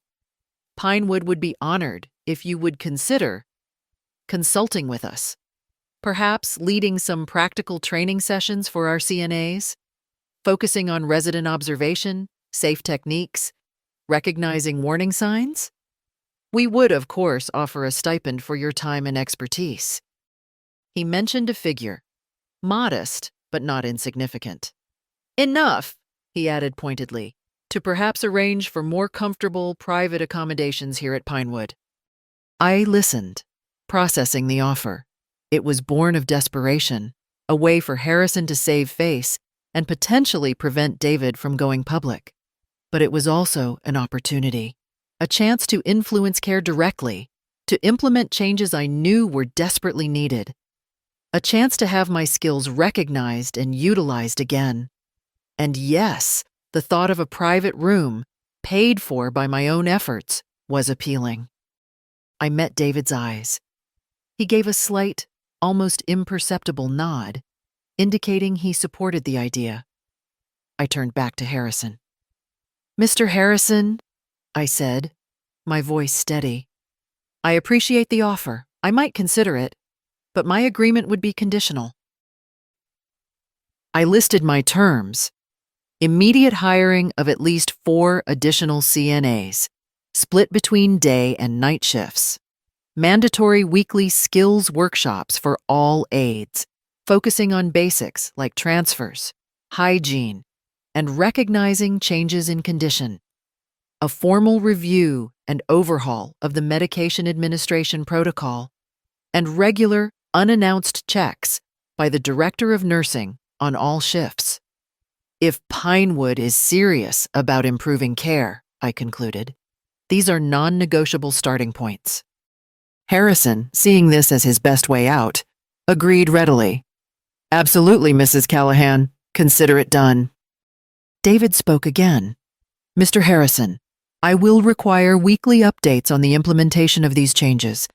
Pinewood would be honored if you would consider consulting with us, perhaps leading some practical training sessions for our CNAs, focusing on resident observation, safe techniques, recognizing warning signs. We would, of course, offer a stipend for your time and expertise." He mentioned a figure, modest but not insignificant. "Enough," he added pointedly, to perhaps arrange for more comfortable private accommodations here at Pinewood. I listened, processing the offer. It was born of desperation, a way for Harrison to save face and potentially prevent David from going public. But it was also an opportunity, a chance to influence care directly, to implement changes I knew were desperately needed, a chance to have my skills recognized and utilized again. And yes, the thought of a private room, paid for by my own efforts, was appealing. I met David's eyes. He gave a slight, almost imperceptible nod, indicating he supported the idea. I turned back to Harrison. "Mr. Harrison," I said, my voice steady, "I appreciate the offer. I might consider it, but my agreement would be conditional." I listed my terms: immediate hiring of at least 4 additional CNAs, split between day and night shifts, mandatory weekly skills workshops for all aides, focusing on basics like transfers, hygiene, and recognizing changes in condition, a formal review and overhaul of the medication administration protocol, and regular, unannounced checks by the director of nursing on all shifts. If Pinewood is serious about improving care, I concluded, these are non-negotiable starting points. Harrison, seeing this as his best way out, agreed readily. "Absolutely, Mrs. Callahan. Consider it done." David spoke again. "Mr. Harrison, I will require weekly updates on the implementation of these changes.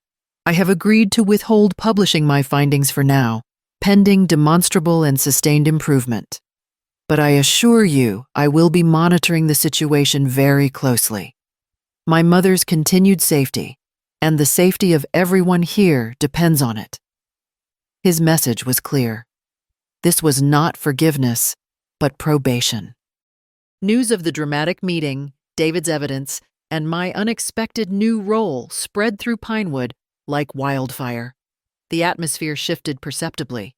I have agreed to withhold publishing my findings for now, pending demonstrable and sustained improvement. But I assure you I will be monitoring the situation very closely. My mother's continued safety, and the safety of everyone here, depends on it." His message was clear. This was not forgiveness, but probation. News of the dramatic meeting, David's evidence, and my unexpected new role spread through Pinewood like wildfire. The atmosphere shifted perceptibly.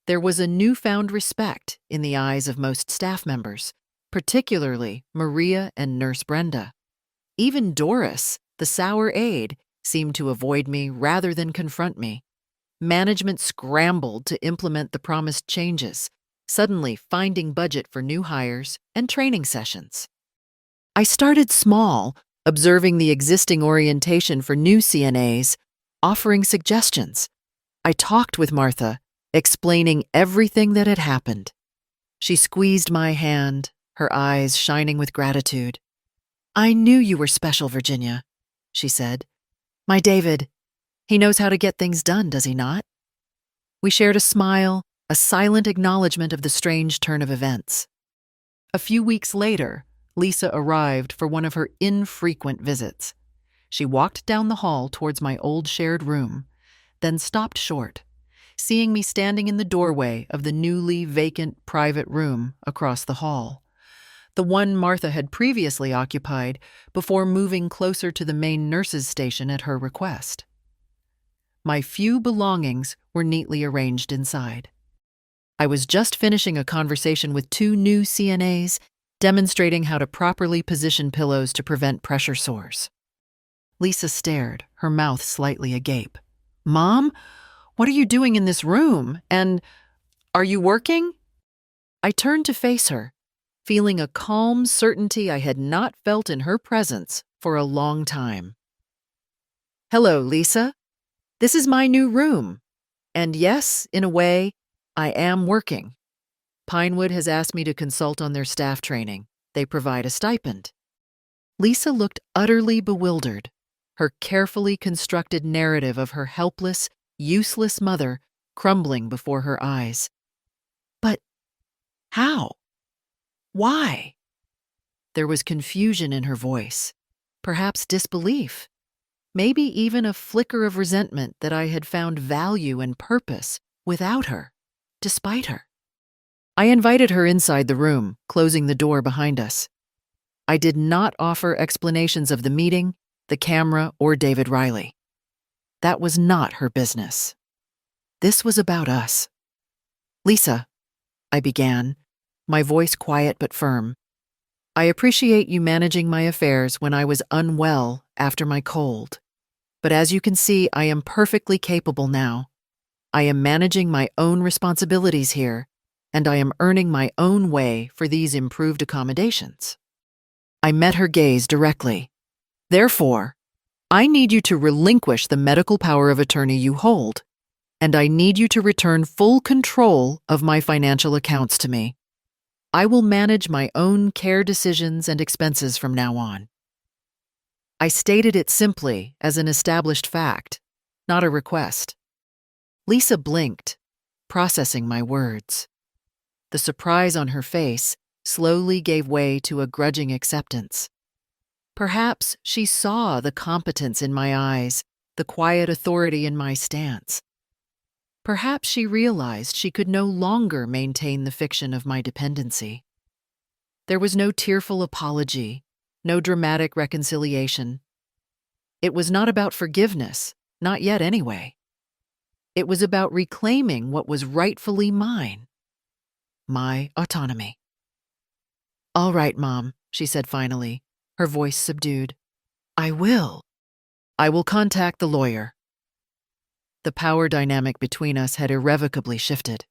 There was a newfound respect in the eyes of most staff members, particularly Maria and Nurse Brenda. Even Doris, the sour aide, seemed to avoid me rather than confront me. Management scrambled to implement the promised changes, suddenly finding budget for new hires and training sessions. I started small, observing the existing orientation for new CNAs, offering suggestions. I talked with Martha, explaining everything that had happened. She squeezed my hand, her eyes shining with gratitude. "I knew you were special, Virginia," she said. "My David, he knows how to get things done, does he not?" We shared a smile, a silent acknowledgement of the strange turn of events. A few weeks later, Lisa arrived for one of her infrequent visits. She walked down the hall towards my old shared room, then stopped short, seeing me standing in the doorway of the newly vacant private room across the hall, the one Martha had previously occupied before moving closer to the main nurses' station at her request. My few belongings were neatly arranged inside. I was just finishing a conversation with 2 new CNAs, demonstrating how to properly position pillows to prevent pressure sores. Lisa stared, her mouth slightly agape. "Mom, what are you doing in this room? And are you working?" I turned to face her, feeling a calm certainty I had not felt in her presence for a long time. "Hello, Lisa. This is my new room. And yes, in a way, I am working. Pinewood has asked me to consult on their staff training. They provide a stipend." Lisa looked utterly bewildered, her carefully constructed narrative of her helpless, useless mother crumbling before her eyes. "But how? Why?" There was confusion in her voice, perhaps disbelief, maybe even a flicker of resentment that I had found value and purpose without her, despite her. I invited her inside the room, closing the door behind us. I did not offer explanations of the meeting, the camera, or David Riley. That was not her business. This was about us. "Lisa," I began, my voice quiet but firm, I appreciate you managing my affairs when I was unwell after my cold. But as you can see, I am perfectly capable now. I am managing my own responsibilities here, and I am earning my own way for these improved accommodations. I met her gaze directly. Therefore, I need you to relinquish the medical power of attorney you hold, and I need you to return full control of my financial accounts to me. I will manage my own care decisions and expenses from now on. I stated it simply as an established fact, not a request. Lisa blinked, processing my words. The surprise on her face slowly gave way to a grudging acceptance. Perhaps she saw the competence in my eyes, the quiet authority in my stance. Perhaps she realized she could no longer maintain the fiction of my dependency. There was no tearful apology, no dramatic reconciliation. It was not about forgiveness, not yet anyway. It was about reclaiming what was rightfully mine, my autonomy. "All right, Mom," she said finally, her voice subdued. I will contact the lawyer." The power dynamic between us had irrevocably shifted.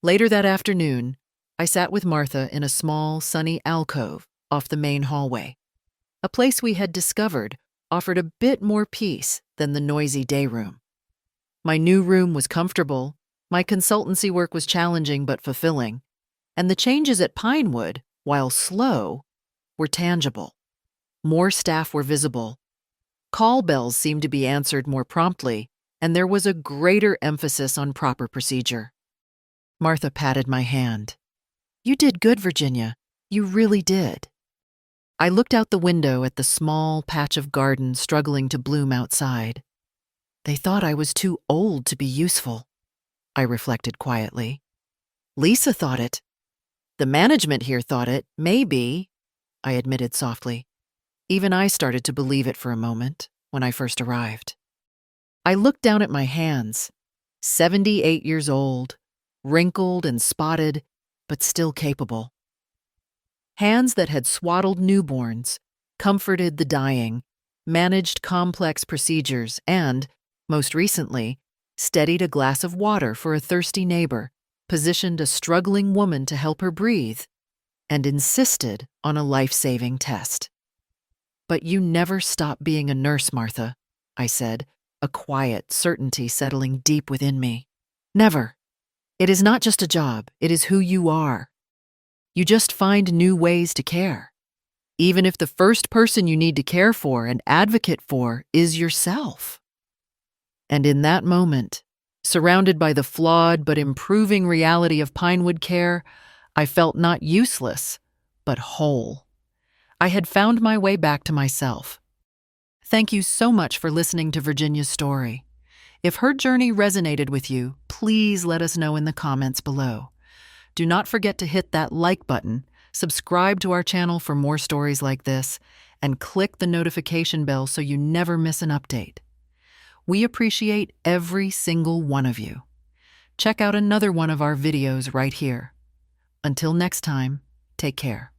Later that afternoon, I sat with Martha in a small, sunny alcove off the main hallway. A place we had discovered offered a bit more peace than the noisy day room. My new room was comfortable, my consultancy work was challenging but fulfilling, and the changes at Pinewood, while slow, were tangible. More staff were visible. Call bells seemed to be answered more promptly, and there was a greater emphasis on proper procedure. Martha patted my hand. "You did good, Virginia. You really did." I looked out the window at the small patch of garden struggling to bloom outside. They thought I was too old to be useful, I reflected quietly. Lisa thought it. The management here thought it, maybe, I admitted softly. Even I started to believe it for a moment when I first arrived. I looked down at my hands, 78 years old, wrinkled and spotted, but still capable. Hands that had swaddled newborns, comforted the dying, managed complex procedures, and, most recently, steadied a glass of water for a thirsty neighbor, positioned a struggling woman to help her breathe, and insisted on a life-saving test. "But you never stop being a nurse, Martha," I said, a quiet certainty settling deep within me. "Never. It is not just a job, it is who you are. You just find new ways to care, even if the first person you need to care for and advocate for is yourself." And in that moment, surrounded by the flawed but improving reality of Pinewood care, I felt not useless, but whole. I had found my way back to myself. Thank you so much for listening to Virginia's story. If her journey resonated with you, please let us know in the comments below. Do not forget to hit that like button, subscribe to our channel for more stories like this, and click the notification bell so you never miss an update. We appreciate every single one of you. Check out another one of our videos right here. Until next time, take care.